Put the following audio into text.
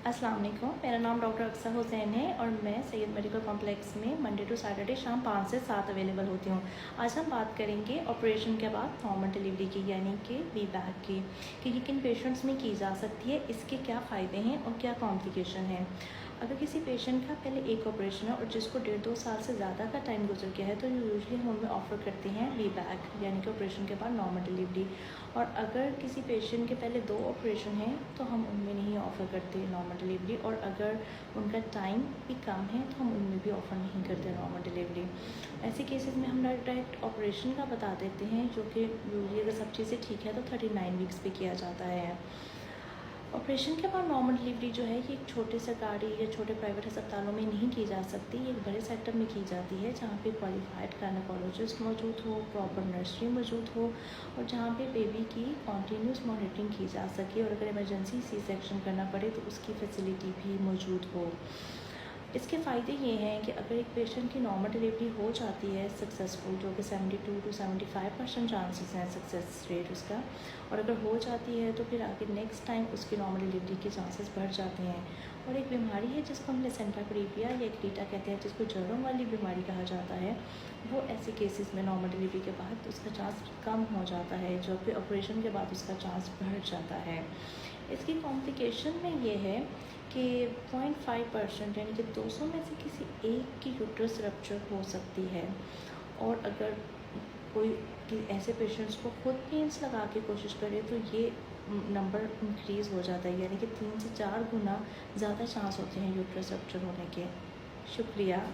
अस्सलाम वालेकुम। मेरा नाम डॉक्टर अक्सर हुसैन है और मैं सैयद मेडिकल कॉम्प्लेक्स में मंडे टू सैटरडे शाम 5 से 7 अवेलेबल होती हूँ। आज हम बात करेंगे ऑपरेशन के बाद नॉर्मल डिलीवरी की, यानी कि वी-बैक की, कि ये किन पेशेंट्स में की जा सकती है, इसके क्या फ़ायदे हैं और क्या कॉम्प्लिकेशन है। अगर किसी पेशेंट का पहले एक ऑपरेशन है और जिसको 1.5-2 साल से ज़्यादा का टाइम गुजर गया है, तो यूजुअली हम उनमें ऑफ़र करते हैं वी-बैक, यानी कि ऑपरेशन के बाद नॉर्मल डिलीवरी। और अगर किसी पेशेंट के पहले 2 ऑपरेशन हैं तो हम उनमें नहीं ऑफ़र करते नॉर्मल डिलीवरी, और अगर उनका टाइम भी कम है तो हम उनमें भी ऑफ़र नहीं करते नॉर्मल डिलीवरी। ऐसे केसेस में हम डायरेक्ट ऑपरेशन का बता देते हैं, जो कि यूजुअली अगर सब चीज़ें ठीक है तो 39 वीक्स पे किया जाता है। ऑपरेशन के बाद नॉर्मल डिलीवरी जो है ये एक छोटे सरकारी या छोटे प्राइवेट अस्पतालों में नहीं की जा सकती, ये एक बड़े सेक्टर में की जाती है, जहाँ पे क्वालिफाइड गायनेकोलॉजिस्ट मौजूद हो, प्रॉपर नर्सरी मौजूद हो और जहाँ पे बेबी की कॉन्टीन्यूस मॉनिटरिंग की जा सके, और अगर इमरजेंसी सी सेक्शन करना पड़े तो उसकी फैसिलिटी भी मौजूद हो। इसके फ़ायदे ये हैं कि अगर एक पेशेंट की नॉर्मल डिलीवरी हो जाती है सक्सेसफुल, जो कि 72 to 75% चांसेस हैं सक्सेस रेट उसका, और अगर हो जाती है तो फिर आगे नेक्स्ट टाइम उसकी नॉर्मल डिलीवरी के चांसेस बढ़ जाते हैं। और एक बीमारी है जिसको हम प्लेसेंटा प्रीविया या एक्रीटा कहते हैं, जिसको जड़ों वाली बीमारी कहा जाता है, वो ऐसे केसेस में नॉर्मल डिलीवरी के बाद उसका चांस कम हो जाता है, जबकि ऑपरेशन के बाद उसका चांस बढ़ जाता है। इसकी कॉम्प्लिकेशन में ये है कि 0.5% यानी कि 200 में से किसी एक की यूट्रस रप्चर हो सकती है। और अगर कोई ऐसे पेशेंट्स को खुद पेंस लगा के कोशिश करे तो ये नंबर इंक्रीज़ हो जाता है, यानी कि 3 से 4 गुना ज़्यादा चांस होते हैं यूट्रस रप्चर होने के। शुक्रिया।